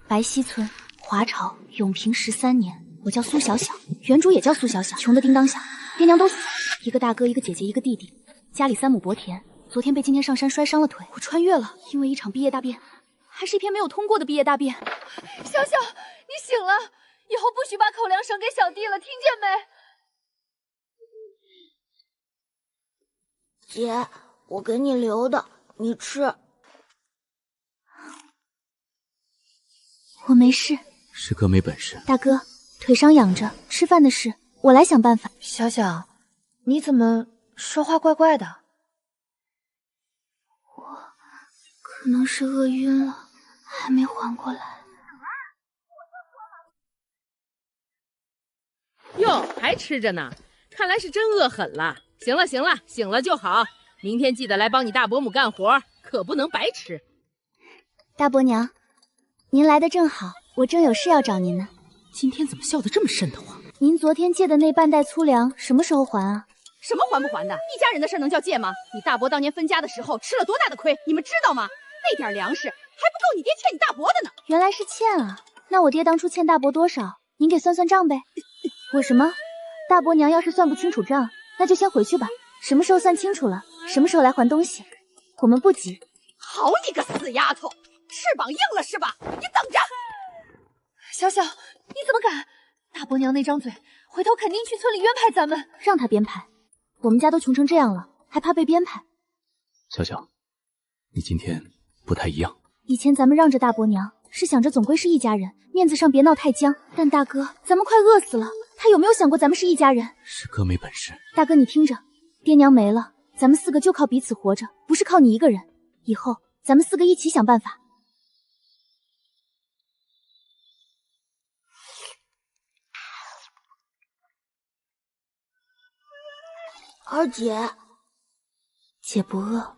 白溪村华朝永平13年，我叫苏小小，原主也叫苏小小，穷的叮当响，爹娘都死了，一个大哥，一个姐姐，一个弟弟，家里3亩薄田。昨天被今天上山摔伤了腿，我穿越了，因为一场毕业大便，还是一篇没有通过的毕业大便。小小，你醒了，以后不许把口粮省给小弟了，听见没？姐，我给你留的，你吃。我没事。是哥没本事。大哥，腿上养着，吃饭的事我来想办法。小小，你怎么说话怪怪的？我可能是饿晕了，还没缓过来。哟，还吃着呢，看来是真饿狠了。行了行了，醒了就好，明天记得来帮你大伯母干活，可不能白吃。大伯娘，您来的正好，我正有事要找您呢。今天怎么笑得这么瘆得慌？您昨天借的那半袋粗粮什么时候还啊？什么还不还的？一家人的事能叫借吗？你大伯当年分家的时候吃了多大的亏，你们知道吗？那点粮食还不够你爹欠你大伯的呢。原来是欠啊，那我爹当初欠大伯多少？您给算算账呗。我什么？大伯娘要是算不清楚账，那就先回去吧。什么时候算清楚了，什么时候来还东西，我们不急。好你个死丫头，翅膀硬了是吧？你等着！小小，你怎么敢？大伯娘那张嘴，回头肯定去村里编排咱们。让他编排，我们家都穷成这样了，还怕被编排？小小，你今天不太一样。以前咱们让着大伯娘，是想着总归是一家人，面子上别闹太僵。但大哥，咱们快饿死了，他有没有想过咱们是一家人？是哥没本事。大哥，你听着，爹娘没了，咱们4个就靠彼此活着，不是靠你一个人。以后咱们4个一起想办法。二姐，姐不饿。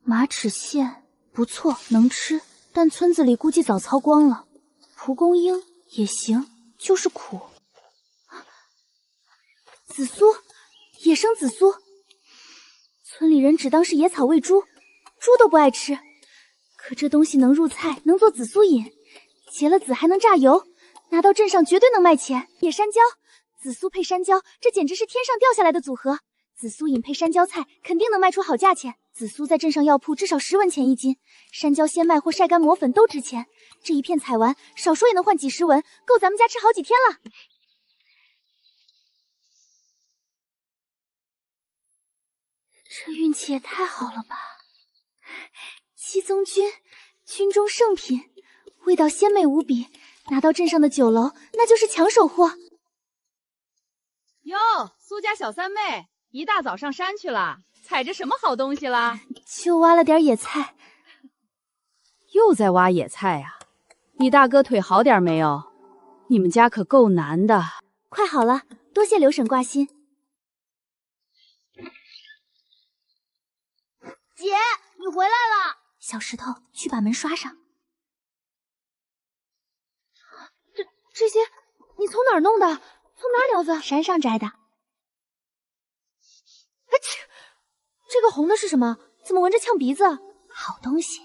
马齿苋不错，能吃，但村子里估计早操光了。蒲公英也行，就是苦。紫苏，野生紫苏，村里人只当是野草喂猪，猪都不爱吃。可这东西能入菜，能做紫苏饮，结了籽还能榨油，拿到镇上绝对能卖钱。野山椒，紫苏配山椒，这简直是天上掉下来的组合。紫苏饮配山椒菜，肯定能卖出好价钱。紫苏在镇上药铺至少10文钱1斤，山椒鲜麦或晒干磨粉都值钱。这一片采完，少说也能换几10文，够咱们家吃好几天了。这运气也太好了吧！七宗菌，军中圣品，味道鲜美无比，拿到镇上的酒楼那就是抢手货。哟，苏家小三妹，一大早上山去了，采着什么好东西啦？就挖了点野菜。又在挖野菜啊？你大哥腿好点没有？你们家可够难的。快好了，多谢刘婶挂心。姐，你回来了。小石头，去把门刷上。这些你从哪儿弄的？从哪儿撩子？山上摘的。这个红的是什么？怎么闻着呛鼻子？好东西。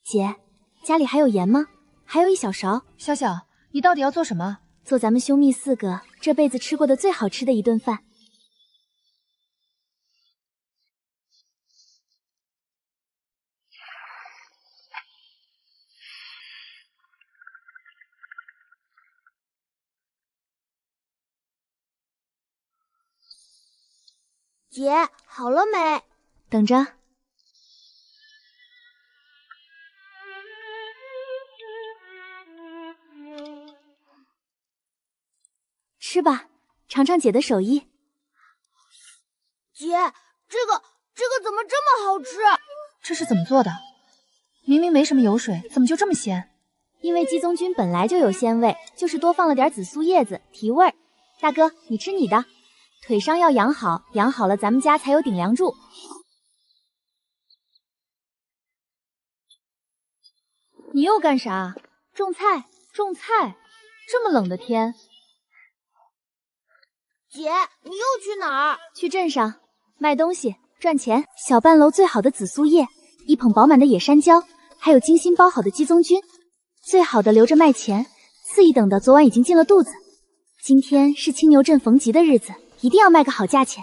姐，家里还有盐吗？还有1小勺。小小，你到底要做什么？做咱们兄妹4个这辈子吃过的最好吃的一顿饭。姐，好了没？等着。吃吧，尝尝姐的手艺。姐，这个怎么这么好吃？这是怎么做的？明明没什么油水，怎么就这么鲜？因为鸡枞菌本来就有鲜味，就是多放了点紫苏叶子提味儿。大哥，你吃你的。腿伤要养好，养好了咱们家才有顶梁柱。你又干啥？种菜，种菜。这么冷的天，姐，你又去哪儿？去镇上卖东西赚钱。小半楼最好的紫苏叶，一捧饱满的野山椒，还有精心包好的鸡枞菌，最好的留着卖钱，次一等的昨晚已经进了肚子。今天是青牛镇逢集的日子，一定要卖个好价钱。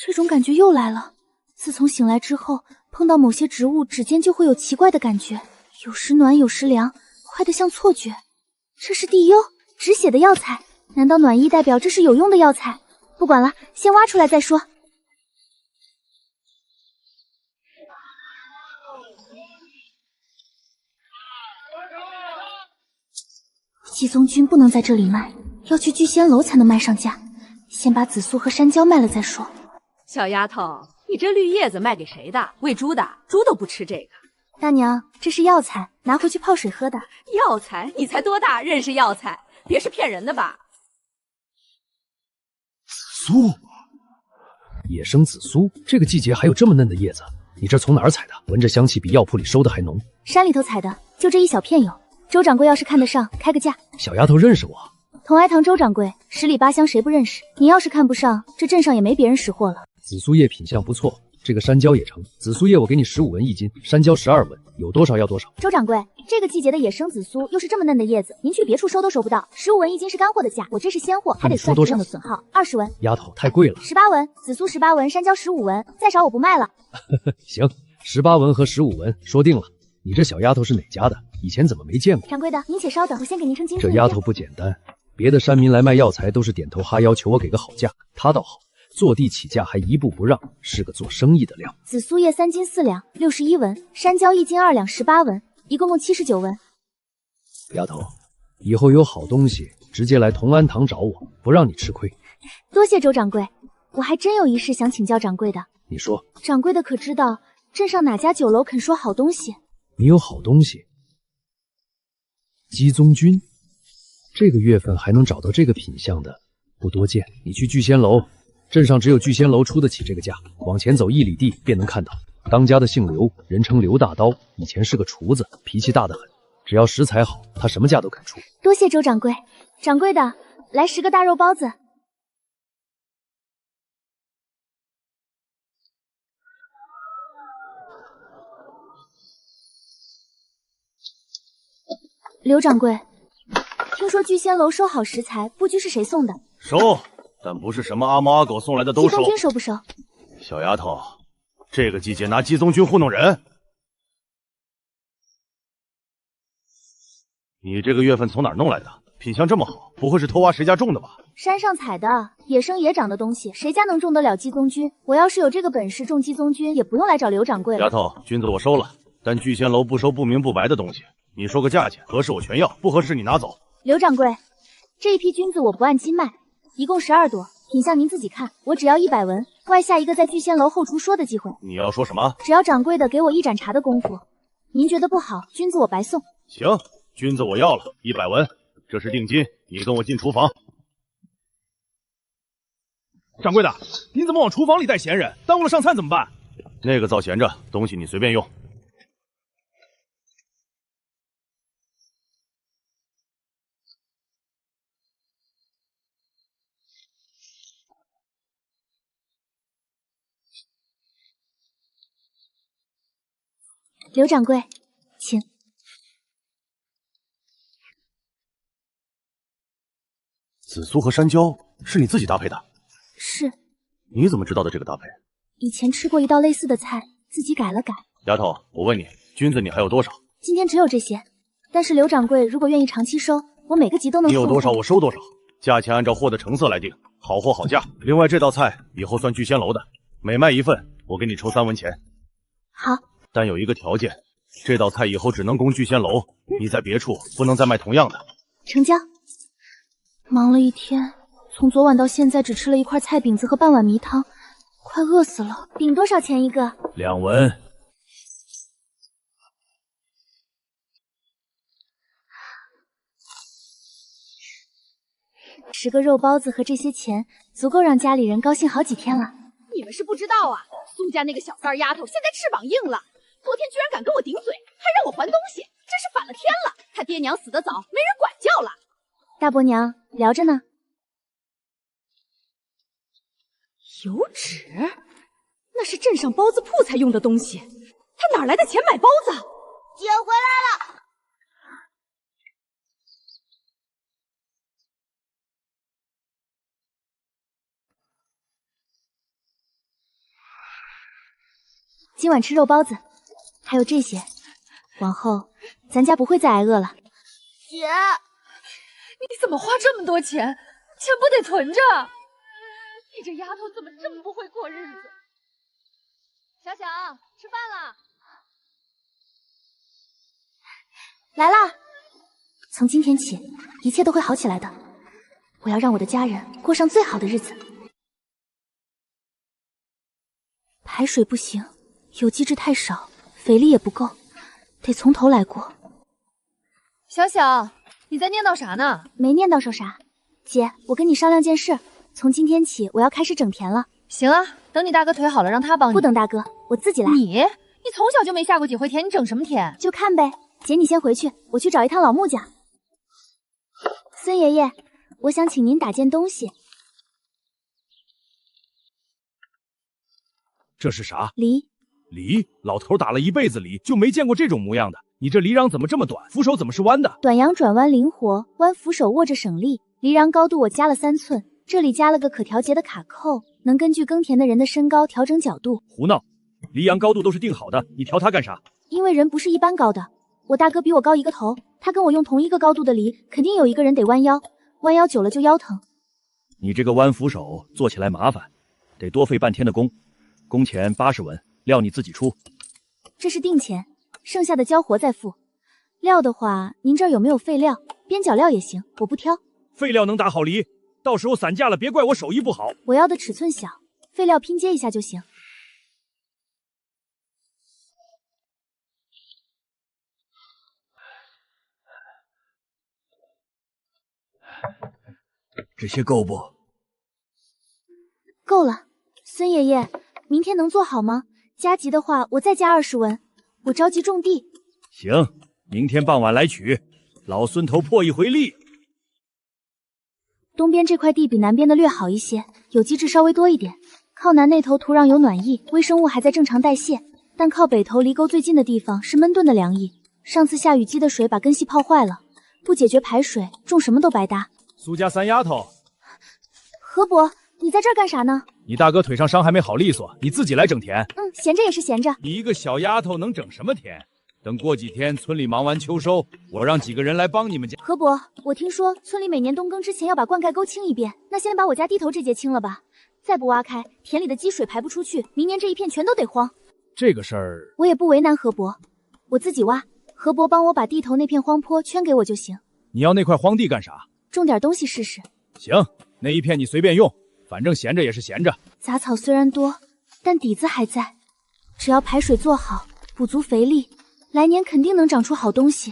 这种感觉又来了，自从醒来之后，碰到某些植物，指尖就会有奇怪的感觉，有时暖，有时凉，快得像错觉。这是地幽止血的药材，难道暖意代表这是有用的药材？不管了，先挖出来再说。鸡枞菌不能在这里卖，要去聚仙楼才能卖上价。先把紫苏和山椒卖了再说。小丫头，你这绿叶子卖给谁的？喂猪的？猪都不吃这个。大娘，这是药材，拿回去泡水喝的。药材？你才多大，认识药材？别是骗人的吧？紫苏，野生紫苏，这个季节还有这么嫩的叶子，你这从哪儿采的？闻着香气比药铺里收的还浓。山里头采的，就这一小片有。周掌柜要是看得上，开个价。小丫头认识我？同爱堂周掌柜，10里8乡谁不认识？你要是看不上，这镇上也没别人识货了。紫苏叶品相不错，这个山椒也成。紫苏叶我给你15文一斤，山椒12文，有多少要多少。周掌柜，这个季节的野生紫苏又是这么嫩的叶子，您去别处收都收不到。15文一斤是干货的价，我这是鲜货，还得算质量的损耗。20文。丫头太贵了。18文，紫苏18文，山椒15文，再少我不卖了。行，18文和15文说定了。你这小丫头是哪家的？以前怎么没见过？掌柜的，您且稍等，我先给您称斤数。这丫头不简单，别的山民来卖药材都是点头哈腰，求我给个好价，她倒好，坐地起价还一步不让，是个做生意的料。紫苏叶3斤4两，61文；山椒1斤2两，18文，一共79文。丫头，以后有好东西直接来同安堂找我，不让你吃亏。多谢周掌柜，我还真有一事想请教掌柜的。你说，掌柜的可知道镇上哪家酒楼肯说好东西？你有好东西？鸡枞菌，这个月份还能找到这个品相的不多见。你去聚仙楼，镇上只有聚仙楼出得起这个价。往前走1里地便能看到，当家的姓刘，人称刘大刀，以前是个厨子，脾气大得很。只要食材好，他什么价都肯出。多谢周掌柜。掌柜的，来10个大肉包子。刘掌柜，听说聚仙楼收好食材，布局是谁送的？收，但不是什么阿猫阿狗送来的都收。鸡枞菌收不收？小丫头，这个季节拿鸡枞菌糊弄人，你这个月份从哪儿弄来的？品相这么好，不会是偷挖谁家种的吧？山上采的，野生野长的东西，谁家能种得了鸡枞菌？我要是有这个本事种鸡枞菌，也不用来找刘掌柜了。丫头，菌子我收了，但聚仙楼不收不明不白的东西。你说个价钱，合适我全要，不合适你拿走。刘掌柜，这一批菌子我不按斤卖，一共12朵，品相您自己看，我只要100文，外下一个在聚仙楼后厨说的机会。你要说什么？只要掌柜的给我1盏茶的功夫，您觉得不好，菌子我白送。行，菌子我要了，100文，这是定金，你跟我进厨房。掌柜的，您怎么往厨房里带闲人？耽误了上餐怎么办？那个灶闲着，东西你随便用。刘掌柜，请。紫苏和山椒是你自己搭配的？是。你怎么知道的这个搭配？以前吃过一道类似的菜，自己改了改。丫头，我问你，菌子你还有多少？今天只有这些，但是刘掌柜如果愿意长期收，我每个集都能。你有多少我收多少，价钱按照货的成色来定，好货好价。另外这道菜以后算聚仙楼的，每卖1份，我给你抽3文钱。好。但有一个条件，这道菜以后只能供聚仙楼，你在别处不能再卖同样的。成交。忙了一天，从昨晚到现在只吃了1块菜饼子和半碗米汤，快饿死了。饼多少钱一个？2文。10个肉包子和这些钱，足够让家里人高兴好几天了。你们是不知道啊，苏家那个小三丫头现在翅膀硬了，昨天居然敢跟我顶嘴，还让我还东西，真是反了天了。他爹娘死得早，没人管教了。大伯娘，聊着呢。油纸？那是镇上包子铺才用的东西，他哪来的钱买包子？姐回来了。今晚吃肉包子，还有这些，往后咱家不会再挨饿了。姐，你怎么花这么多钱？钱不得存着？你这丫头怎么这么不会过日子？小小，吃饭了。来啦！从今天起，一切都会好起来的。我要让我的家人过上最好的日子。排水不行，有机质太少，肥力也不够，得从头来过。小小，你在念叨啥呢？没念叨说啥。姐，我跟你商量件事，从今天起我要开始整田了。行啊，等你大哥腿好了，让他帮你。不等大哥，我自己来。你从小就没下过几回田，你整什么田？就看呗。姐，你先回去，我去找一趟老木匠。孙爷爷，我想请您打件东西。这是啥？梨。梨？老头打了一辈子梨，就没见过这种模样的。你这梨瓤怎么这么短？扶手怎么是弯的？短阳转弯灵活，弯扶手握着省力。梨瓤高度我加了3寸，这里加了个可调节的卡扣，能根据耕田的人的身高调整角度。胡闹！梨瓤高度都是定好的，你调它干啥？因为人不是一般高的，我大哥比我高1个头，他跟我用同一个高度的梨，肯定有一个人得弯腰，弯腰久了就腰疼。你这个弯扶手做起来麻烦，得多费半天的工，工钱80文，料你自己出。这是定钱，剩下的交活再付。料的话，您这儿有没有废料？边角料也行，我不挑。废料能打好梨，到时候散架了，别怪我手艺不好。我要的尺寸小，废料拼接一下就行。这些够不？够了。孙爷爷，明天能做好吗？加急的话，我再加20文。我着急种地。行，明天傍晚来取。老孙头破一回例。东边这块地比南边的略好一些，有机质稍微多一点。靠南那头土壤有暖意，微生物还在正常代谢，但靠北头离沟最近的地方是闷炖的凉意。上次下雨积的水把根系泡坏了，不解决排水，种什么都白搭。苏家三丫头，何伯，你在这儿干啥呢？你大哥腿上伤还没好利索，你自己来整田。闲着也是闲着。你一个小丫头能整什么田？等过几天村里忙完秋收，我让几个人来帮你们家。何伯，我听说村里每年冬耕之前要把灌溉沟清一遍，那先把我家地头这节清了吧，再不挖开，田里的积水排不出去，明年这一片全都得荒。这个事儿我也不为难何伯，我自己挖，何伯帮我把地头那片荒坡圈给我就行。你要那块荒地干啥？种点东西试试。行，那一片你随便用，反正闲着也是闲着。杂草虽然多，但底子还在，只要排水做好，补足肥力，来年肯定能长出好东西。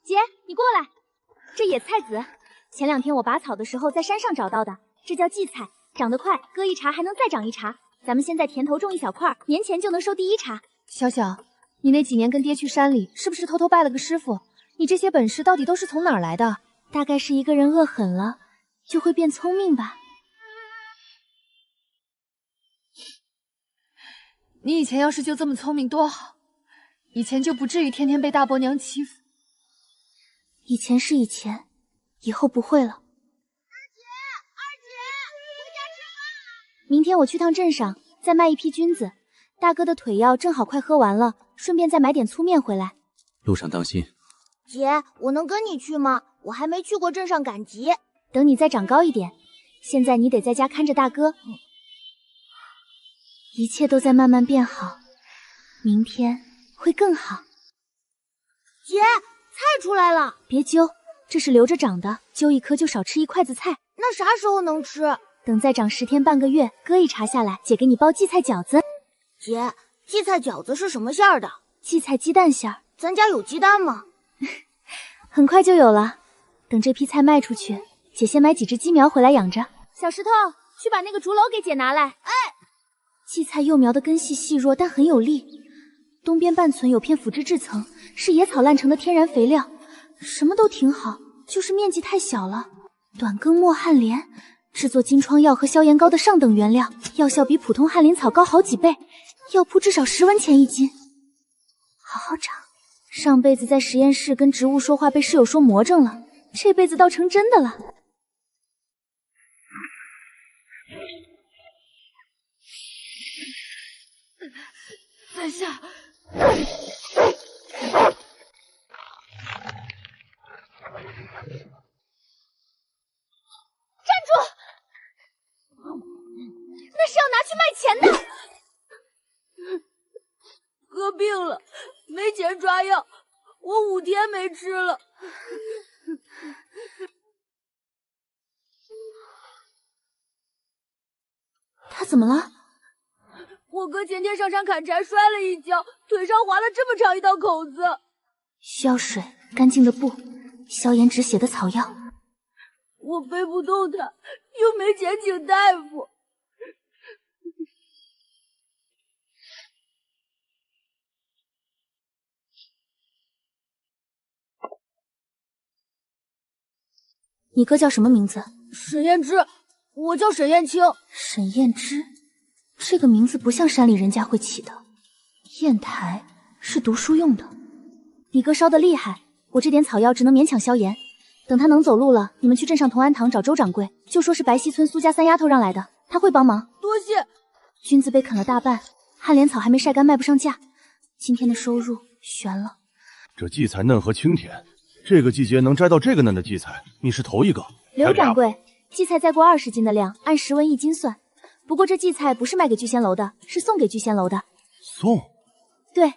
姐，你过来，这野菜籽，前2天我拔草的时候在山上找到的，这叫荠菜，长得快，割一茬还能再长一茬。咱们先在田头种一小块，年前就能收第1茬。小小，你那几年跟爹去山里，是不是偷偷拜了个师傅？你这些本事到底都是从哪儿来的？大概是一个人饿狠了，就会变聪明吧。你以前要是就这么聪明多好，以前就不至于天天被大伯娘欺负。以前是以前，以后不会了。二姐，回家吃饭。明天我去趟镇上，再卖一批菌子。大哥的腿药正好快喝完了，顺便再买点粗面回来。路上当心。姐，我能跟你去吗？我还没去过镇上赶集。等你再长高一点，现在你得在家看着大哥。一切都在慢慢变好，明天会更好。姐，菜出来了。别揪，这是留着长的，揪一颗就少吃1筷子菜。那啥时候能吃？等再长10天半个月，割一茬下来，姐给你包荠菜饺子。姐，荠菜饺子是什么馅儿的？荠菜鸡蛋馅儿。咱家有鸡蛋吗？很快就有了。等这批菜卖出去，姐先买几只鸡苗回来养着。小石头，去把那个竹篓给姐拿来。哎，荠菜幼苗的根系细弱，但很有力。东边半寸有片腐殖质层，是野草烂成的天然肥料。什么都挺好，就是面积太小了。短耕莫旱连，制作金疮药和消炎膏的上等原料，药效比普通翰林草高好几倍，药铺至少10文钱一斤。好好长，上辈子在实验室跟植物说话被室友说魔怔了，这辈子倒成真的了。在下。站住！那是要拿去卖钱的。哥病了，没钱抓药，我5天没吃了。他怎么了？我哥前天上山砍柴摔了一跤，腿上划了这么长一道口子。需要水、干净的布、消炎止血的草药。我背不动他，又没钱请大夫。你哥叫什么名字？沈燕之，我叫沈燕青。沈燕之，这个名字不像山里人家会起的。砚台是读书用的。你哥烧得厉害，我这点草药只能勉强消炎。等他能走路了，你们去镇上同安堂找周掌柜，就说是白溪村苏家3丫头让来的，他会帮忙。多谢。菌子被啃了大半，旱莲草还没晒干，卖不上价。今天的收入悬了。这荠菜嫩和清甜，这个季节能摘到这个嫩的荠菜，你是头一个。刘掌柜，荠菜再过20斤的量，按10文1斤算。不过这荠菜不是卖给聚仙楼的，是送给聚仙楼的。送？对，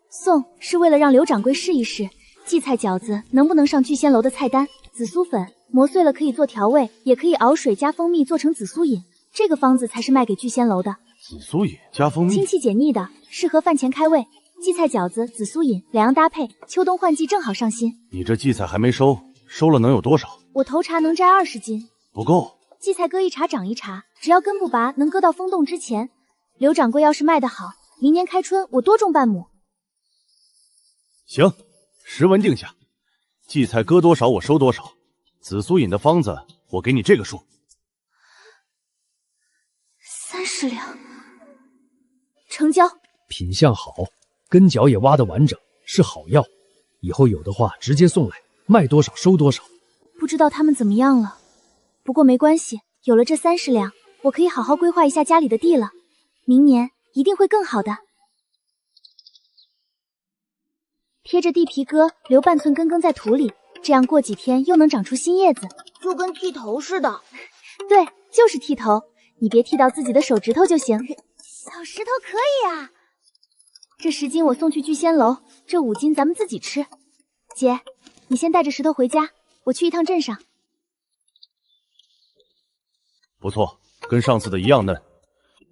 送是为了让刘掌柜试一试荠菜饺子能不能上聚仙楼的菜单。紫苏粉磨碎了可以做调味，也可以熬水加蜂蜜做成紫苏饮，这个方子才是卖给聚仙楼的。紫苏饮加蜂蜜，清气解腻的，适合饭前开胃。荠菜饺子、紫苏饮两样搭配，秋冬换季正好上心。你这荠菜还没收，收了能有多少？我头茬能摘20斤，不够。荠菜割一茬长一茬，只要根不拔，能割到风动之前。刘掌柜要是卖得好，明年开春我多种半亩。行，10文定下，荠菜割多少我收多少。紫苏饮的方子我给你这个数，30两，成交。品相好，根脚也挖得完整，是好药。以后有的话直接送来，卖多少收多少。不知道他们怎么样了，不过没关系，有了这30两，我可以好好规划一下家里的地了。明年一定会更好的。贴着地皮割，留半寸根在土里，这样过几天又能长出新叶子，就跟剃头似的。对，就是剃头，你别剃到自己的手指头就行。小石头可以啊。这10斤我送去聚仙楼，这5斤咱们自己吃。姐，你先带着石头回家，我去一趟镇上。不错，跟上次的一样嫩。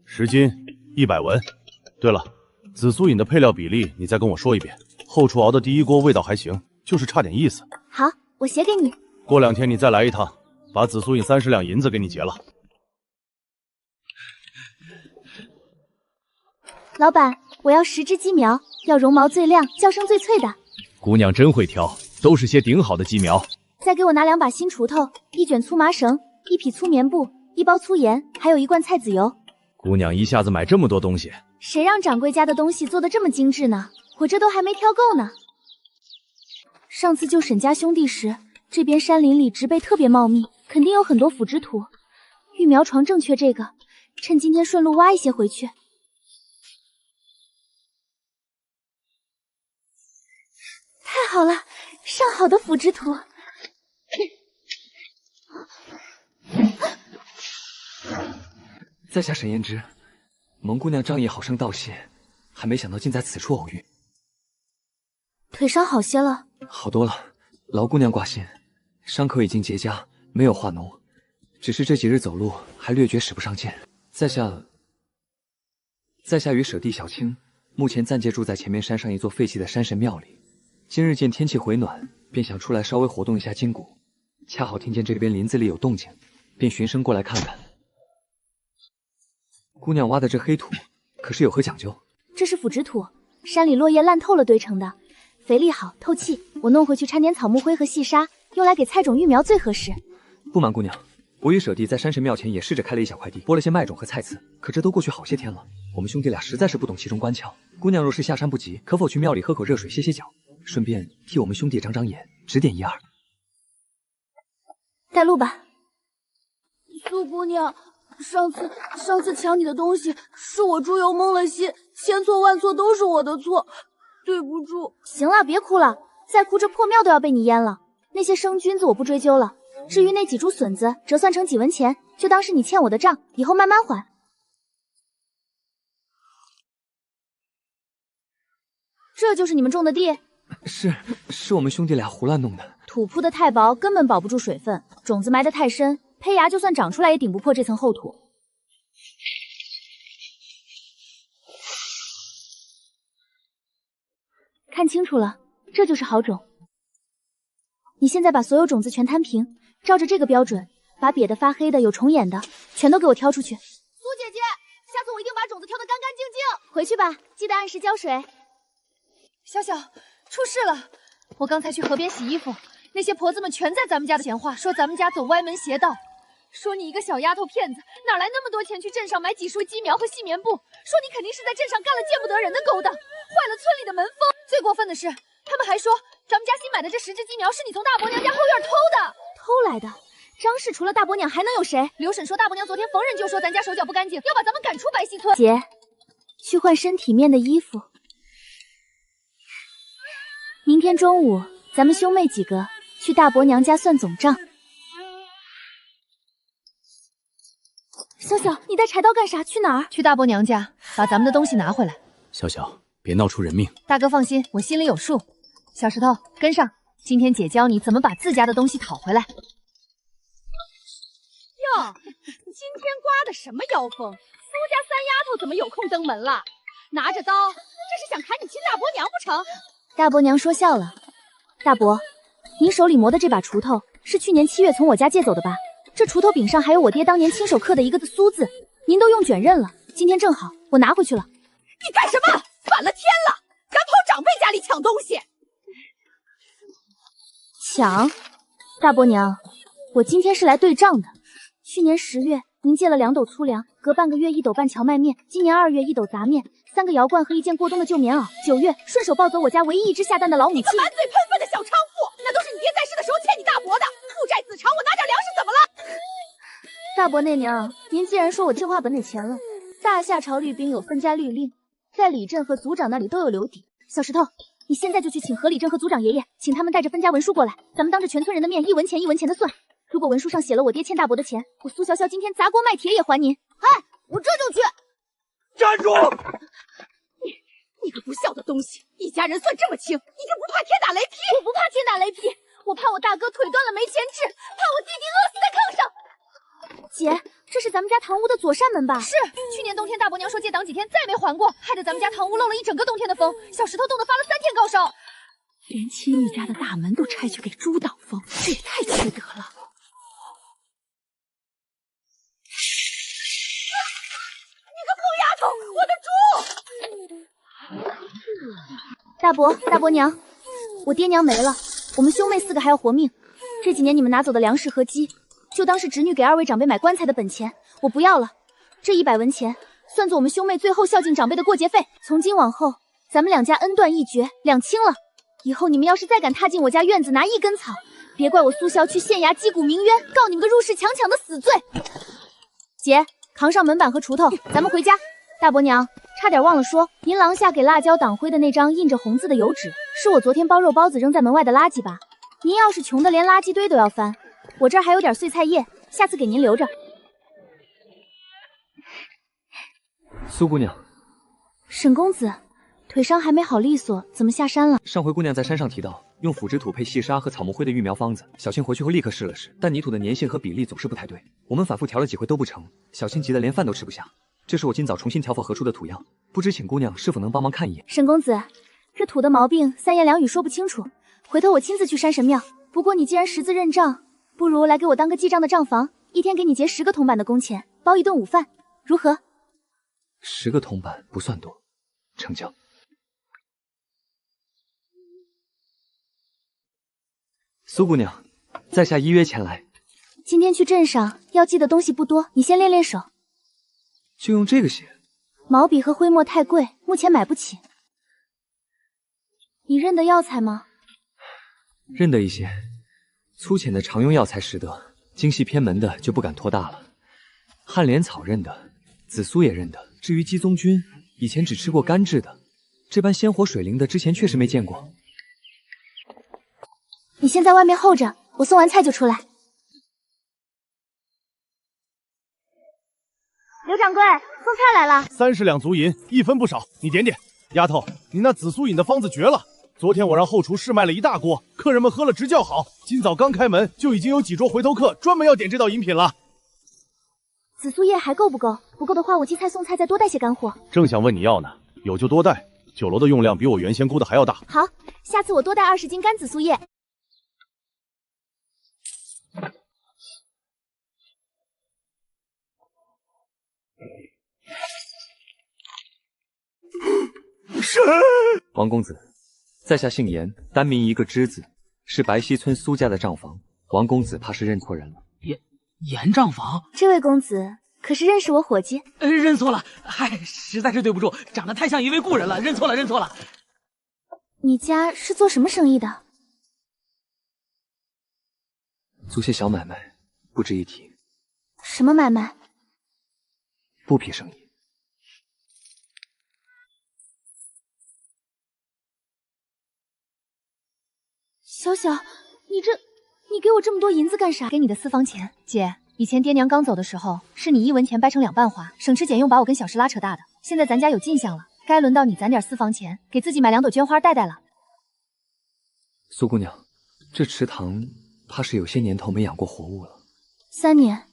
10斤100文。对了，紫苏饮的配料比例你再跟我说一遍。后厨熬的第一锅味道还行，就是差点意思。好，我写给你。过2天你再来一趟，把紫苏饮30两银子给你结了。老板，我要10只鸡苗，要绒毛最亮、叫声最脆的。姑娘真会挑，都是些顶好的鸡苗。再给我拿2把新锄头，1卷粗麻绳，1匹粗棉布，1包粗盐，还有1罐菜籽油。姑娘一下子买这么多东西，谁让掌柜家的东西做得这么精致呢？我这都还没挑够呢。上次救沈家兄弟时，这边山林里植被特别茂密，肯定有很多腐殖土。育苗床正缺这个，趁今天顺路挖一些回去。太好了，上好的腐殖土。在下沈燕之，蒙姑娘仗义好生道谢，还没想到竟在此处偶遇。腿伤好些了？好多了，劳姑娘挂心，伤口已经结痂，没有化脓，只是这几日走路还略觉使不上劲。在下与舍弟小青，目前暂借住在前面山上一座废弃的山神庙里。今日见天气回暖，便想出来稍微活动一下筋骨，恰好听见这边林子里有动静，便循声过来看看。姑娘挖的这黑土，可是有何讲究？这是腐殖土，山里落叶烂透了堆成的，肥力好，透气。我弄回去掺点草木灰和细沙，用来给菜种育苗最合适。不瞒姑娘，我与舍弟在山神庙前也试着开了一小块地，播了些麦种和菜籽，可这都过去好些天了，我们兄弟俩实在是不懂其中关窍。姑娘若是下山不急，可否去庙里喝口热水歇歇脚，顺便替我们兄弟长长眼，指点一二？带路吧。苏姑娘，上次抢你的东西是我猪油蒙了心，千错万错都是我的错，对不住。行了，别哭了，再哭这破庙都要被你淹了。那些生菌子我不追究了，至于那几株笋子，折算成几文钱，就当是你欠我的账，以后慢慢还。这就是你们种的地？是我们兄弟俩胡乱弄的。土铺的太薄，根本保不住水分，种子埋得太深，胚芽就算长出来也顶不破这层厚土。看清楚了，这就是好种。你现在把所有种子全摊平，照着这个标准，把瘪的、发黑的、有虫眼的，全都给我挑出去。苏姐姐，下次我一定把种子挑得干干净净。回去吧，记得按时浇水。小小，出事了！我刚才去河边洗衣服，那些婆子们全在咱们家的闲话，说咱们家走歪门邪道，说你一个小丫头片子，哪来那么多钱去镇上买几束鸡苗和细棉布？说你肯定是在镇上干了见不得人的勾当，坏了村里的门风。最过分的是，他们还说咱们家新买的这10只鸡苗是你从大伯娘家后院偷的。偷来的？张氏除了大伯娘还能有谁？刘婶说大伯娘昨天逢人就说咱家手脚不干净，要把咱们赶出白溪村。姐，去换身体面的衣服。明天中午，咱们兄妹几个去大伯娘家算总账。小小，你带柴刀干啥？去哪儿？去大伯娘家把咱们的东西拿回来。小小，别闹出人命。大哥放心，我心里有数。小石头，跟上，今天姐教你怎么把自家的东西讨回来。哟，今天刮的什么妖风？苏家三丫头怎么有空登门了？拿着刀，这是想砍你亲大伯娘不成？大伯娘说笑了。大伯，您手里磨的这把锄头是去年7月从我家借走的吧？这锄头柄上还有我爹当年亲手刻的一个苏字，您都用卷刃了，今天正好，我拿回去了。你干什么？反了天了！敢跑长辈家里抢东西！抢？大伯娘，我今天是来对账的。去年10月您借了2斗粗粮，隔半个月1斗半荞麦面，今年2月1斗杂面，3个摇罐和1件过冬的旧棉袄。9月顺手抱走我家唯一一只下蛋的老母鸡。你个满嘴喷粪的小娼妇，那都是你爹在世的时候欠你大伯的，父债子偿，我拿点粮食怎么了？大伯内娘，您既然说我计划本给钱了，大夏朝律兵有分家律令，在里镇和族长那里都有留底。小石头，你现在就去请河里镇和族长爷爷，请他们带着分家文书过来，咱们当着全村人的面1文钱1文钱的算。如果文书上写了我爹欠大伯的钱，我苏潇潇今天砸锅卖铁也还您。哎，我这就去。站住！你个不孝的东西，一家人算这么轻，你就不怕天打雷劈？我不怕天打雷劈，我怕我大哥腿断了没钱治，怕我弟弟饿死在炕上。姐，这是咱们家堂屋的左扇门吧？是，去年冬天大伯娘说借挡几天，再没还过，害得咱们家堂屋漏了一整个冬天的风，小石头冻得发了3天高烧，连亲戚家的大门都拆去给猪挡风，这也太缺德了。大伯、大伯娘，我爹娘没了，我们兄妹4个还要活命。这几年你们拿走的粮食和鸡，就当是侄女给2位长辈买棺材的本钱，我不要了。这100文钱，算作我们兄妹最后孝敬长辈的过节费。从今往后，咱们2家恩断义绝，两清了。以后你们要是再敢踏进我家院子拿1根草，别怪我苏潇去县衙击鼓鸣冤，告你们个入室强抢的死罪。姐，扛上门板和锄头，咱们回家。大伯娘，差点忘了说，您廊下给辣椒挡灰的那张印着红字的油纸，是我昨天包肉包子扔在门外的垃圾吧？您要是穷的连垃圾堆都要翻，我这儿还有点碎菜叶，下次给您留着。苏姑娘，沈公子，腿伤还没好利索，怎么下山了？上回姑娘在山上提到用腐殖土配细沙和草木灰的育苗方子，小青回去后立刻试了试，但泥土的粘性和比例总是不太对，我们反复调了几回都不成，小青急得连饭都吃不下。这是我今早重新调仿合出的土样，不知请姑娘是否能帮忙看一眼？沈公子，这土的毛病3言2语说不清楚，回头我亲自去山神庙。不过你既然识字认账，不如来给我当个记账的账房，1天给你结10个铜板的工钱，包1顿午饭，如何？10个铜板不算多，成交。苏姑娘，在下依约前来。今天去镇上要记的东西不多，你先练练手。就用这个写？毛笔和灰墨太贵，目前买不起。你认得药材吗？认得一些，粗浅的常用药材识得，精细偏门的就不敢托大了。旱莲草认得，紫苏也认得。至于鸡枞菌，以前只吃过干制的，这般鲜活水灵的之前确实没见过。你先在外面候着，我送完菜就出来。刘掌柜，送菜来了。30两足银，1分不少，你点点。丫头，你那紫苏饮的方子绝了！昨天我让后厨试卖了1大锅，客人们喝了直叫好。今早刚开门，就已经有几桌回头客专门要点这道饮品了。紫苏叶还够不够？不够的话，我寄菜送菜再多带些干货。正想问你要呢，有就多带。酒楼的用量比我原先估的还要大。好，下次我多带20斤干紫苏叶。王公子，在下姓严，单名一个之字，是白溪村苏家的账房。王公子怕是认错人了。严账房，这位公子可是认识我伙计？认错了，嗨，实在是对不住，长得太像一位故人了，认错了。你家是做什么生意的？做些小买卖，不值一提。什么买卖？布匹生意。小小，你给我这么多银子干啥？给你的私房钱。姐，以前爹娘刚走的时候，是你1文钱掰成2半花，省吃俭用把我跟小石拉扯大的。现在咱家有进项了，该轮到你攒点私房钱，给自己买2朵绢花戴戴了。苏姑娘，这池塘怕是有些年头没养过活物了。3年，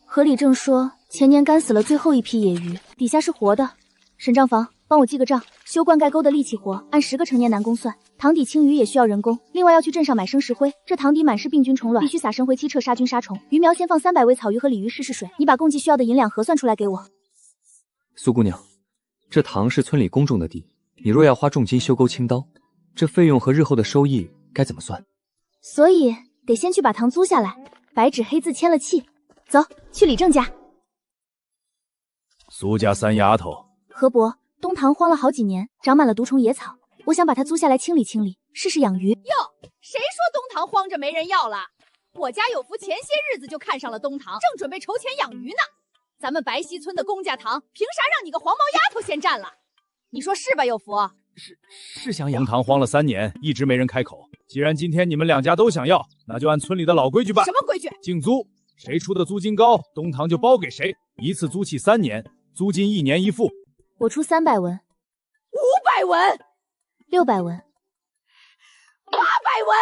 河里正说前年干死了最后一批野鱼，底下是活的。沈账房，帮我记个账，修灌溉沟的力气活按10个成年男工算。塘底清鱼也需要人工，另外要去镇上买生石灰。这塘底满是病菌虫卵，必须撒生灰漆撤杀菌杀虫。鱼苗先放300尾草鱼和鲤鱼试试水。你把共计需要的银两核算出来给我。苏姑娘，这塘是村里公众的地，你若要花重金修沟清刀，这费用和日后的收益该怎么算？所以得先去把塘租下来，白纸黑字签了契。走，去李正家。苏家3丫头，何伯，东塘荒了好几年，长满了毒虫野草。我想把它租下来清理清理，试试养鱼。哟，谁说东塘荒着没人要了？我家有福前些日子就看上了东塘，正准备筹钱养鱼呢。咱们白溪村的公家塘，凭啥让你个黄毛丫头先占了？你说是吧，有福？是想养。东塘荒了3年，一直没人开口。既然今天你们2家都想要，那就按村里的老规矩办。什么规矩？竞租，谁出的租金高，东塘就包给谁。一次租期3年，租金1年1付。我出300文。500文。600文。800文。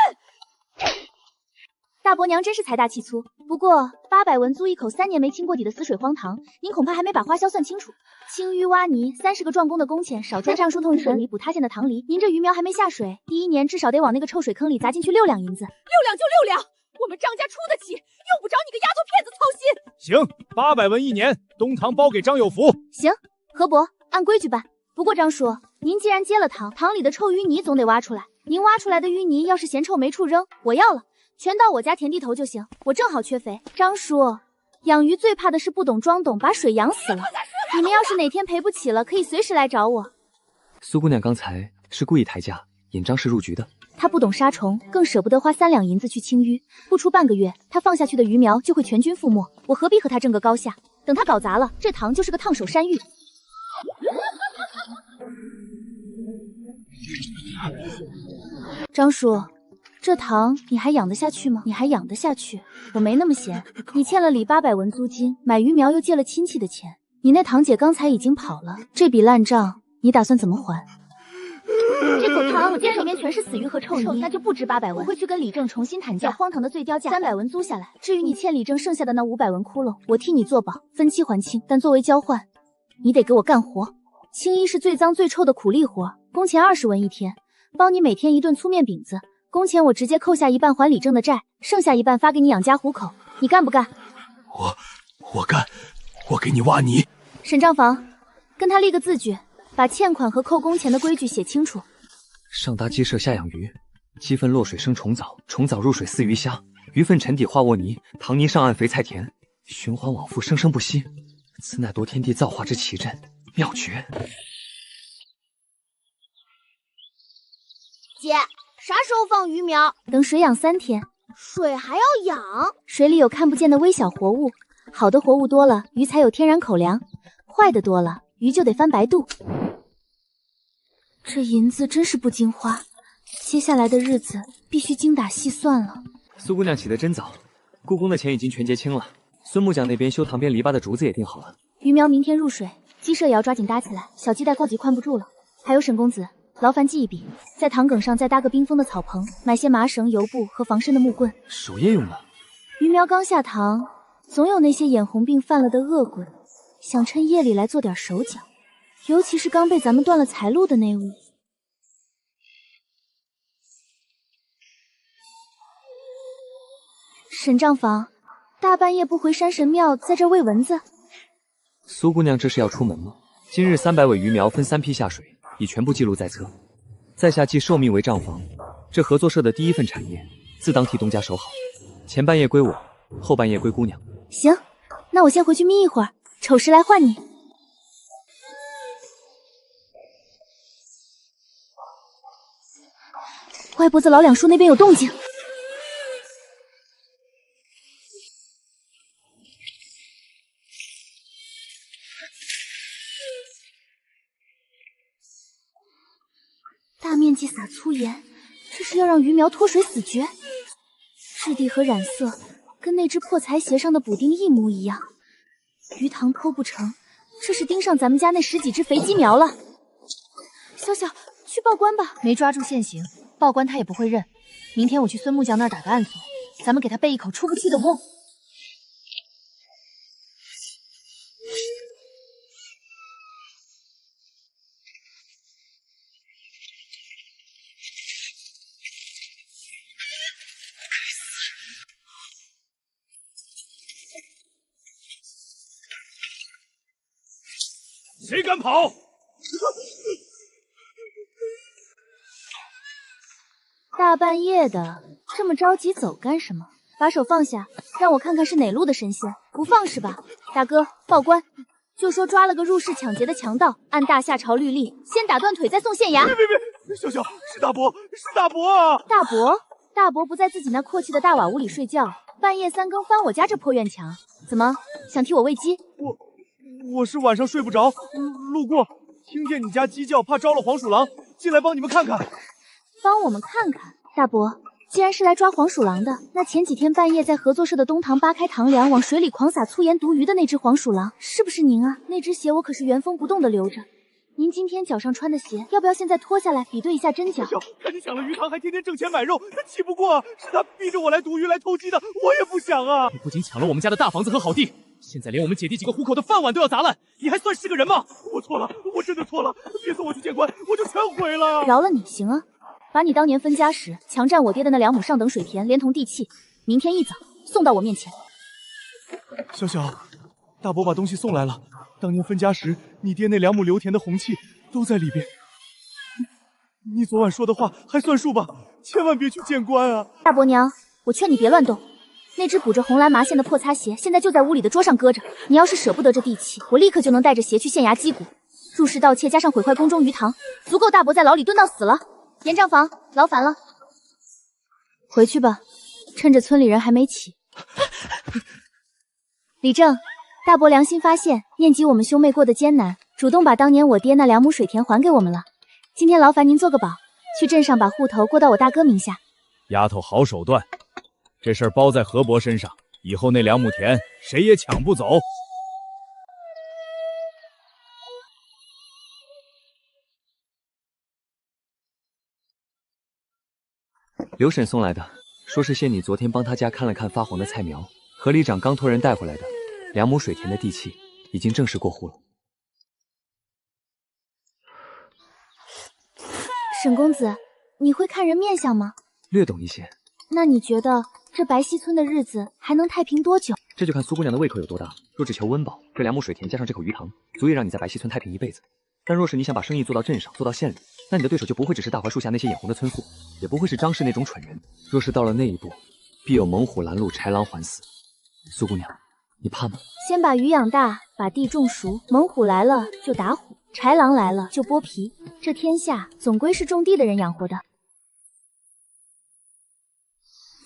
大伯娘真是财大气粗。不过800文租一口3年没清过底的死水荒塘，您恐怕还没把花销算清楚。清淤挖泥30个壮工的工钱，少加上疏通水弥补塌陷的塘梨，您这鱼苗还没下水，第1年至少得往那个臭水坑里砸进去6两银子。6两就6两，我们张家出得起，用不着你个丫头片子操心。行，800文1年，东塘包给张有福。行，何伯，按规矩办。不过张叔，您既然接了塘，塘里的臭淤泥总得挖出来。您挖出来的淤泥要是嫌臭没处扔，我要了，全到我家田地头就行，我正好缺肥。张叔，养鱼最怕的是不懂装懂，把水养死了。你们要是哪天赔不起了，可以随时来找我。苏姑娘刚才是故意抬价引张氏入局的。她不懂杀虫，更舍不得花3两银子去清淤，不出半个月，她放下去的鱼苗就会全军覆没。我何必和她争个高下？等她搞砸了，这塘就是个烫手山芋。张叔，这塘你还养得下去吗？你还养得下去？我没那么闲。你欠了李800文租金，买鱼苗又借了亲戚的钱，你那堂姐刚才已经跑了，这笔烂账你打算怎么还？这口塘我见手边全是死鱼和臭泥，那就不值800文。我会去跟李正重新谈价，荒塘的最低价300文租下来。至于你欠李正剩下的那500文窟窿，我替你做保，分期还清。但作为交换，你得给我干活。青衣是最脏最臭的苦力活，工钱20文1天，帮你每天1顿粗面饼子。工钱我直接扣下1半还李正的债，剩下1半发给你养家糊口。你干不干？我干，我给你挖泥。沈账房，跟他立个字据，把欠款和扣工钱的规矩写清楚。上搭鸡舍下养鱼，鸡粪落水生虫藻，虫藻入水饲鱼虾，鱼粪沉底化沃泥，塘泥上岸肥菜田，循环往复，生生不息。此乃夺天地造化之奇阵，妙绝。姐，啥时候放鱼苗？等水养3天。水还要养？水里有看不见的微小活物，好的活物多了，鱼才有天然口粮；坏的多了，鱼就得翻白肚。这银子真是不经花，接下来的日子必须精打细算了。苏姑娘起得真早，故宫的钱已经全结清了。孙木匠那边修塘边篱笆的竹子也定好了。鱼苗明天入水，鸡舍也要抓紧搭起来，小鸡待过急宽不住了。还有沈公子，劳烦记一笔，在塘埂上再搭个冰封的草棚，买些麻绳、油布和防身的木棍，守夜用的。鱼苗刚下塘，总有那些眼红病犯了的恶鬼，想趁夜里来做点手脚，尤其是刚被咱们断了财路的那位。沈账房，大半夜不回山神庙，在这喂蚊子。苏姑娘这是要出门吗？今日300尾鱼苗分3批下水，已全部记录在册。在下既受命为账房，这合作社的第一份产业，自当替东家守好。前半夜归我，后半夜归姑娘。行，那我先回去眯一会儿，丑时来唤你。歪脖子老两叔那边有动静。大面积撒粗盐，这是要让鱼苗脱水死绝。质地和染色跟那只破财鞋上的补丁一模一样。鱼塘偷不成，这是盯上咱们家那10几只肥鸡苗了。小小，去报官吧。没抓住现行，报官他也不会认。明天我去孙木匠那儿打个暗锁，咱们给他备一口出不去的瓮。谁敢跑？大半夜的，这么着急走干什么？把手放下，让我看看是哪路的神仙。不放是吧？大哥，报官，就说抓了个入室抢劫的强盗，按大夏朝律例，先打断腿，再送县衙。别！小小，是大伯，是大伯啊！大伯不在自己那阔气的大瓦屋里睡觉，半夜3更翻我家这破院墙，怎么想替我喂鸡？我是晚上睡不着，路过听见你家鸡叫，怕招了黄鼠狼，进来帮你们看看。帮我们看看？大伯，既然是来抓黄鼠狼的，那前几天半夜在合作社的东塘扒开塘梁，往水里狂撒粗盐毒鱼的那只黄鼠狼，是不是您啊？那只鞋我可是原封不动的留着。您今天脚上穿的鞋，要不要现在脱下来比对一下真假？看你抢了鱼塘，还天天挣钱买肉，他气不过啊！是他逼着我来毒鱼来偷鸡的，我也不想啊！你不仅抢了我们家的大房子和好地，现在连我们姐弟几个糊口的饭碗都要砸烂，你还算是个人吗？我错了，我真的错了，别送我去见官，我就全毁了。饶了你，行啊。把你当年分家时强占我爹的那2亩上等水田，连同地契，明天一早送到我面前。小小，大伯把东西送来了。当年分家时，你爹那2亩留田的红契都在里边。你昨晚说的话还算数吧？千万别去见官啊！大伯娘，我劝你别乱动。那只补着红蓝麻线的破擦鞋，现在就在屋里的桌上搁着。你要是舍不得这地契，我立刻就能带着鞋去县衙击鼓。入室盗窃加上毁坏宫中鱼塘，足够大伯在牢里蹲到死了。严账房，劳烦了。回去吧，趁着村里人还没起。李正，大伯良心发现，念及我们兄妹过得艰难，主动把当年我爹那2亩水田还给我们了。今天劳烦您做个保，去镇上把户头过到我大哥名下。丫头好手段，这事儿包在何伯身上，以后那2亩田谁也抢不走。刘婶送来的，说是谢你昨天帮他家看了看发黄的菜苗，和里长刚托人带回来的2亩水田的地契已经正式过户了。沈公子，你会看人面相吗？略懂一些。那你觉得这白溪村的日子还能太平多久？这就看苏姑娘的胃口有多大。若只求温饱，这2亩水田加上这口鱼塘，足以让你在白溪村太平一辈子。但若是你想把生意做到镇上，做到县里，那你的对手就不会只是大槐树下那些眼红的村妇，也不会是张氏那种蠢人。若是到了那一步，必有猛虎拦路，豺狼环死。苏姑娘，你怕吗？先把鱼养大，把地种熟，猛虎来了就打虎，豺狼来了就剥皮。这天下总归是种地的人养活的。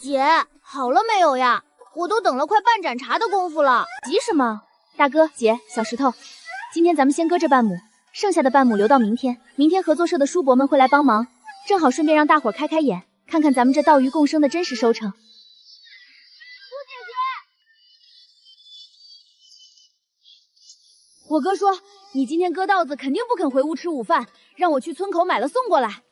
姐，好了没有呀？我都等了快半盏茶的功夫了。急什么？大哥、姐、小石头，今天咱们先割这半亩，剩下的半亩留到明天。明天合作社的叔伯们会来帮忙，正好顺便让大伙开开眼，看看咱们这稻鱼共生的真实收成。我哥说你今天割稻子肯定不肯回屋吃午饭，让我去村口买了送过来。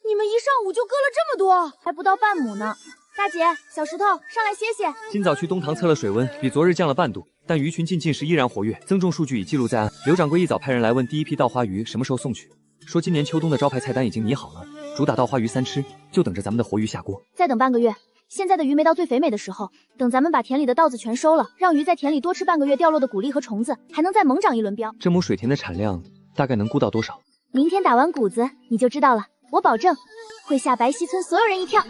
你们一上午就割了这么多，还不到半亩呢。大姐、小石头，上来歇歇。今早去东塘测了水温，比昨日降了半度，但鱼群近近时依然活跃，增重数据已记录在案。刘掌柜一早派人来问第一批稻花鱼什么时候送去，说今年秋冬的招牌菜单已经拟好了，主打稻花鱼3吃，就等着咱们的活鱼下锅。再等半个月，现在的鱼没到最肥美的时候，等咱们把田里的稻子全收了，让鱼在田里多吃半个月掉落的谷粒和虫子，还能再猛长一轮膘。这亩水田的产量大概能估到多少？明天打完谷子你就知道了，我保证会吓白溪村所有人一跳。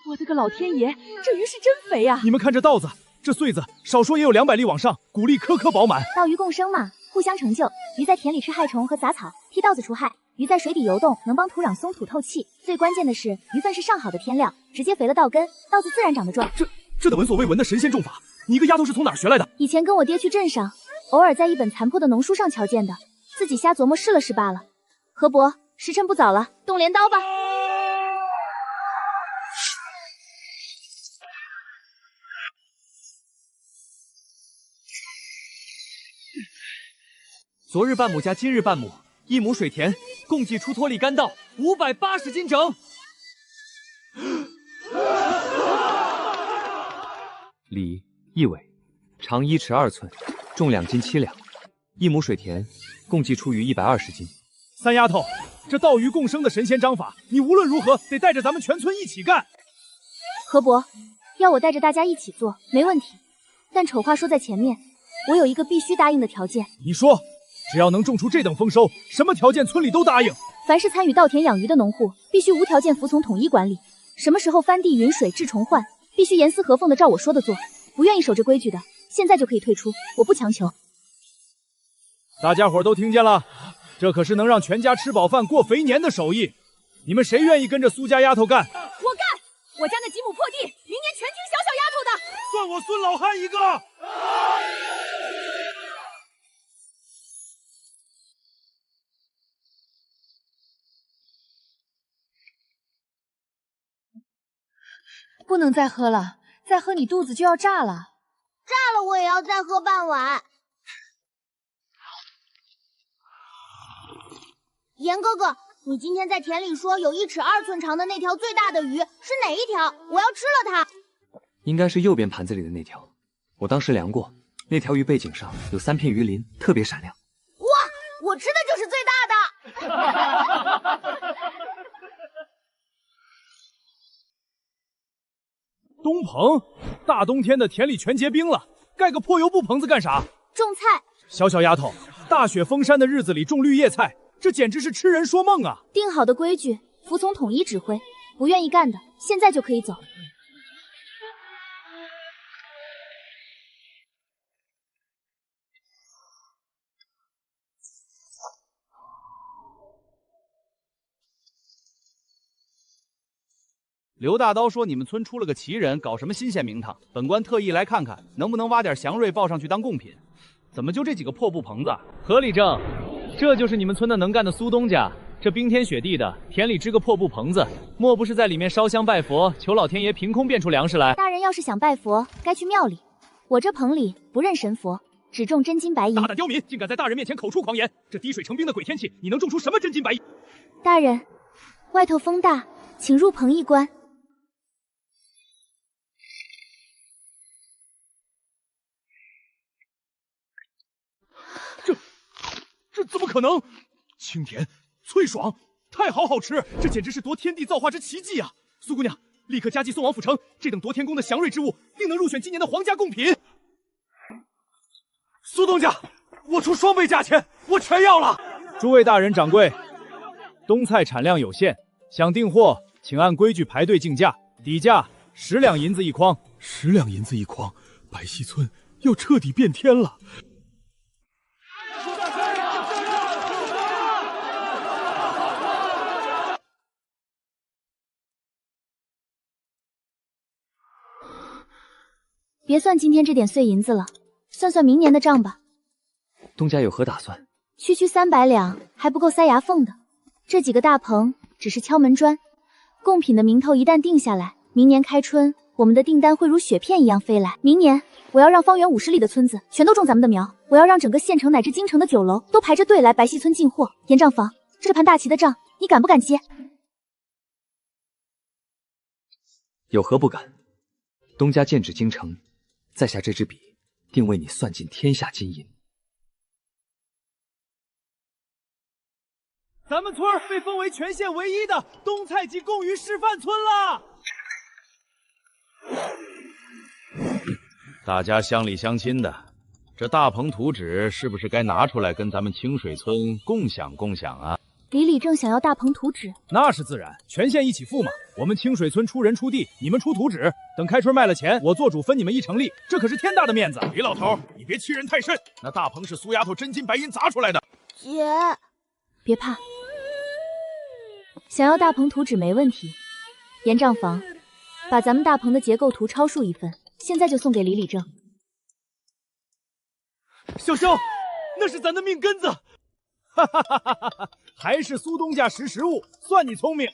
我的个老天爷，这鱼是真肥呀！你们看这稻子，这穗子少说也有200粒往上，谷粒颗颗饱满。稻鱼共生嘛，互相成就。鱼在田里吃害虫和杂草，替稻子除害；鱼在水底游动，能帮土壤松土透气。最关键的是，鱼粪是上好的添料，直接肥了稻根，稻子自然长得壮。这闻所未闻的神仙种法，你一个丫头是从哪儿学来的？以前跟我爹去镇上，偶尔在一本残破的农书上瞧见的，自己瞎琢磨试了试罢了。何伯，时辰不早了，动镰刀吧。昨日半亩加今日半亩，1亩水田共计出脱粒干稻580斤整。里一尾，长1尺2寸，重2斤7两，1亩水田共计出鱼120斤。三丫头，这稻鱼共生的神仙章法，你无论如何得带着咱们全村一起干。何伯，要我带着大家一起做，没问题。但丑话说在前面，我有一个必须答应的条件。你说。只要能种出这等丰收，什么条件村里都答应。凡是参与稻田养鱼的农户，必须无条件服从统一管理。什么时候翻地、匀水、治虫患，必须严丝合缝的照我说的做。不愿意守这规矩的，现在就可以退出，我不强求。大家伙都听见了，这可是能让全家吃饱饭、过肥年的手艺。你们谁愿意跟着苏家丫头干？我干！我家那几亩破地，明年全听小小丫头的。算我孙老汉一个。不能再喝了，再喝你肚子就要炸了。炸了我也要再喝半碗。严哥哥，你今天在田里说有1尺2寸长的那条最大的鱼是哪一条？我要吃了它。应该是右边盘子里的那条，我当时量过，那条鱼背景上有3片鱼鳞，特别闪亮。哇，我吃的就是最大的。东棚，大冬天的田里全结冰了，盖个破油布棚子干啥？种菜。小小丫头，大雪封山的日子里种绿叶菜，这简直是痴人说梦啊！定好的规矩，服从统一指挥，不愿意干的，现在就可以走。刘大刀说：“你们村出了个奇人，搞什么新鲜名堂？本官特意来看看，能不能挖点祥瑞抱上去当贡品。怎么就这几个破布棚子？何理正，这就是你们村的能干的苏东家。这冰天雪地的，田里支个破布棚子，莫不是在里面烧香拜佛，求老天爷凭空变出粮食来？大人要是想拜佛，该去庙里。我这棚里不认神佛，只种真金白银。大胆刁民，竟敢在大人面前口出狂言！这滴水成冰的鬼天气，你能种出什么真金白银？大人，外头风大，请入棚一观。”这怎么可能？清甜、脆爽，太好吃！这简直是夺天地造化之奇迹啊！苏姑娘，立刻加计送往府城，这等夺天宫的祥瑞之物，定能入选今年的皇家贡品。苏东家，我出双倍价钱，我全要了。诸位大人、掌柜，冬菜产量有限，想订货，请按规矩排队竞价，底价10两银子一筐。10两银子一筐，白溪村要彻底变天了。别算今天这点碎银子了，算算明年的账吧。东家有何打算？区300两还不够塞牙缝的。这几个大棚只是敲门砖，贡品的名头一旦定下来，明年开春我们的订单会如雪片一样飞来。明年我要让方圆50里的村子全都种咱们的苗，我要让整个县城乃至京城的酒楼都排着队来白溪村进货。严账房，这盘大旗的账你敢不敢接？有何不敢？东家剑指京城，在下这支笔定为你算尽天下金银。咱们村被封为全县唯一的冬菜及贡鱼示范村了。大家乡里乡亲的，这大棚图纸是不是该拿出来跟咱们清水村共享共享啊？李李正想要大棚图纸，那是自然，全县一起付嘛。我们清水村出人出地，你们出图纸，等开春卖了钱，我做主分你们1成利，这可是天大的面子。李老头，你别欺人太甚，那大棚是苏丫头真金白银砸出来的。姐，别怕，想要大棚图纸没问题。严账房，把咱们大棚的结构图抄述1份，现在就送给李李正。小萧，那是咱的命根子。哈哈哈哈哈！还是苏东家识时务，算你聪明。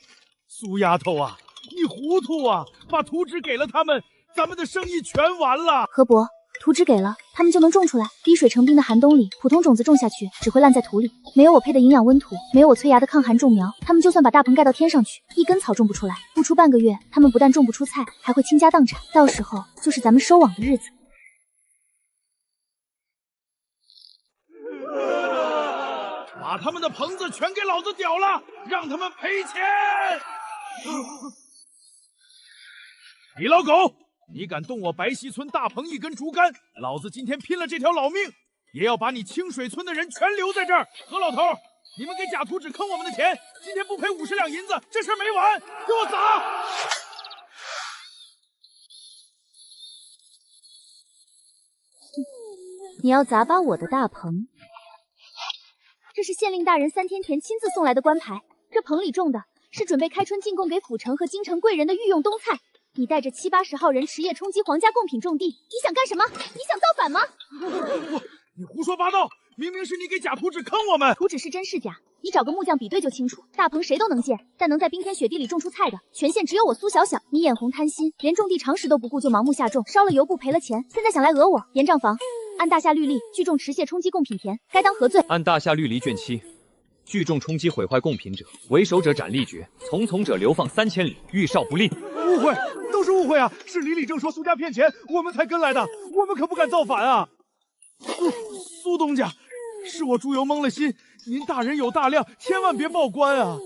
苏丫头啊，你糊涂啊！把图纸给了他们，咱们的生意全完了。何伯，图纸给了他们就能种出来。滴水成冰的寒冬里，普通种子种下去只会烂在土里。没有我配的营养温土，没有我催芽的抗寒种苗，他们就算把大棚盖到天上去，一根草种不出来。不出半个月，他们不但种不出菜，还会倾家荡产。到时候就是咱们收网的日子。把他们的棚子全给老子屌了，让他们赔钱！李老狗，你敢动我白溪村大棚一根竹竿，老子今天拼了这条老命，也要把你清水村的人全留在这儿。何老头，你们给假图纸坑我们的钱，今天不赔50两银子，这事儿没完！给我砸！你要砸扒我的大棚？这是县令大人3天前亲自送来的官牌，这棚里种的是准备开春进贡给府城和京城贵人的御用冬菜。你带着70、80号人持夜冲击皇家贡品种地，你想干什么？你想造反吗？你胡说八道！明明是你给假图纸坑我们。图纸是真是假，你找个木匠比对就清楚。大棚谁都能建，但能在冰天雪地里种出菜的，全县只有我苏小小。你眼红贪心，连种地常识都不顾就盲目下种，烧了油布赔了钱，现在想来讹我？严账房，按大夏律例，聚众持械冲击贡品田，该当何罪？按大夏律例卷7，聚众冲击毁坏贡品者，为首者斩立决，从者流放3000里，欲少不吝。误会，都是误会啊！是李李正说苏家骗钱，我们才跟来的，我们可不敢造反啊！苏东家，是我猪油蒙了心，您大人有大量，千万别报官啊！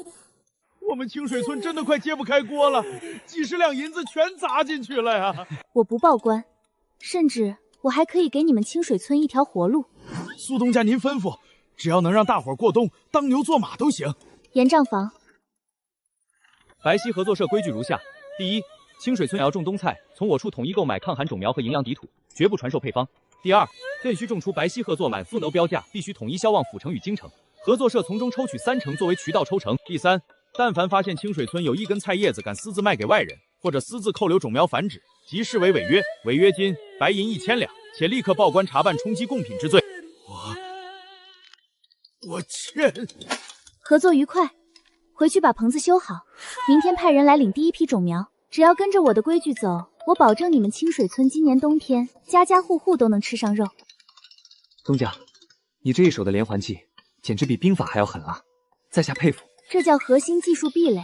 我们清水村真的快揭不开锅了，几10两银子全砸进去了呀！我不报官，甚至我还可以给你们清水村一条活路。苏东家您吩咐，只要能让大伙过冬，当牛做马都行。严账房，白溪合作社规矩如下：第一，清水村要种冬菜，从我处统一购买抗寒种苗和营养底土，绝不传授配方。第二，任需种出白溪合作满复耨标价，必须统一销往府城与京城，合作社从中抽取3成作为渠道抽成。第三，但凡发现清水村有1根菜叶子敢私自卖给外人，或者私自扣留种苗繁殖，即视为违约，违约金白银1000两，且立刻报官查办冲击贡品之罪。我欠。合作愉快，回去把棚子修好，明天派人来领第1批种苗。只要跟着我的规矩走，我保证你们清水村今年冬天家家户户都能吃上肉。东家，你这一手的连环计，简直比兵法还要狠啊！在下佩服。这叫核心技术壁垒，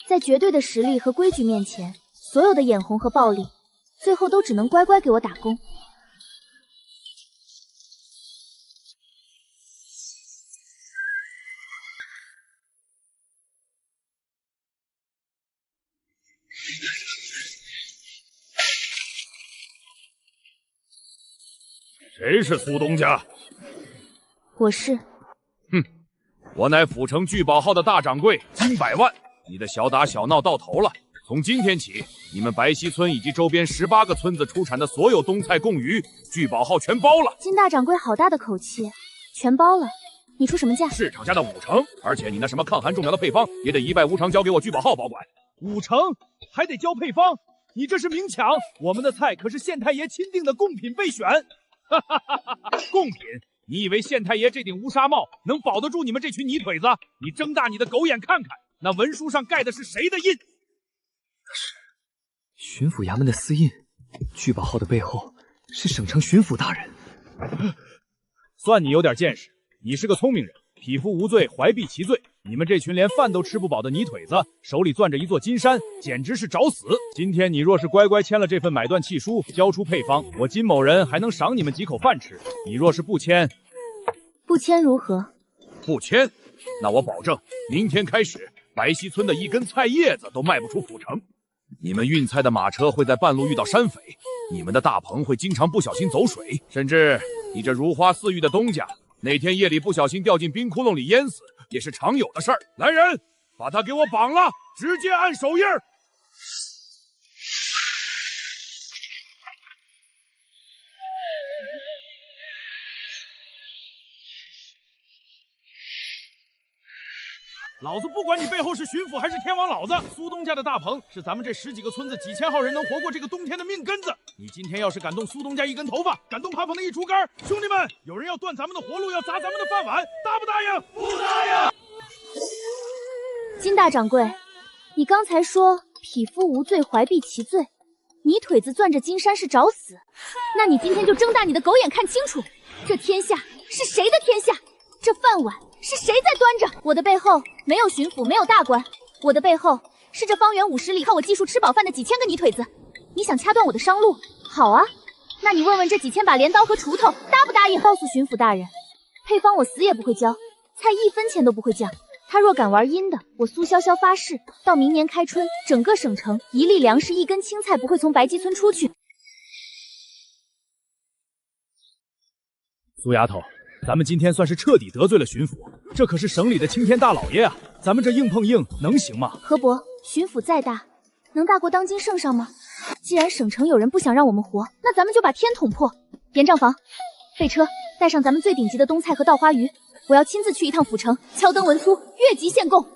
在绝对的实力和规矩面前，所有的眼红和暴力，最后都只能乖乖给我打工。谁是苏东家？我是。哼，我乃府城聚宝号的大掌柜金百万，你的小打小闹到头了。从今天起，你们白溪村以及周边18个村子出产的所有冬菜贡鱼，聚宝号全包了。金大掌柜好大的口气，全包了。你出什么价？市场价的5成，而且你那什么抗寒种苗的配方也得一败无偿交给我聚宝号保管。5成还得交配方，你这是明抢！我们的菜可是县太爷钦定的贡品备选。哈哈哈哈！贡品？你以为县太爷这顶乌纱帽能保得住你们这群泥腿子？你睁大你的狗眼看看，那文书上盖的是谁的印？巡抚衙门的私印，聚宝号的背后是省城巡抚大人。算你有点见识，你是个聪明人，匹夫无罪，怀璧其罪。你们这群连饭都吃不饱的泥腿子，手里攥着一座金山，简直是找死！今天你若是乖乖签了这份买断契书，交出配方，我金某人还能赏你们几口饭吃。你若是不签，不签如何？不签，那我保证，明天开始，白溪村的一根菜叶子都迈不出府城。你们运菜的马车会在半路遇到山匪，你们的大棚会经常不小心走水，甚至你这如花似玉的东家，哪天夜里不小心掉进冰窟窿里淹死，也是常有的事儿。来人，把他给我绑了，直接按手印儿。老子不管你背后是巡抚还是天王老子，苏东家的大棚是咱们这10几个村子几千号人能活过这个冬天的命根子。你今天要是敢动苏东家一根头发，敢动爬棚的一竹竿，兄弟们，有人要断咱们的活路，要砸咱们的饭碗，答不答应？不答应！金大掌柜，你刚才说匹夫无罪，怀璧其罪，泥腿子攥着金山是找死，那你今天就睁大你的狗眼看清楚，这天下是谁的天下？这饭碗是谁在端着？我的背后没有巡抚，没有大官，我的背后是这方圆50里靠我技术吃饱饭的几千个泥腿子。你想掐断我的商路？好啊，那你问问这几千把镰刀和锄头答不答应？告诉巡抚大人，配方我死也不会交，菜1分钱都不会降。他若敢玩阴的，我苏潇潇发誓，到明年开春，整个省城1粒粮食1根青菜不会从白鸡村出去。苏丫头，咱们今天算是彻底得罪了巡抚，这可是省里的青天大老爷啊！咱们这硬碰硬能行吗？何伯，巡抚再大，能大过当今圣上吗？既然省城有人不想让我们活，那咱们就把天捅破。严账房，备车，带上咱们最顶级的冬菜和稻花鱼，我要亲自去一趟府城，敲灯文粗，越级献贡。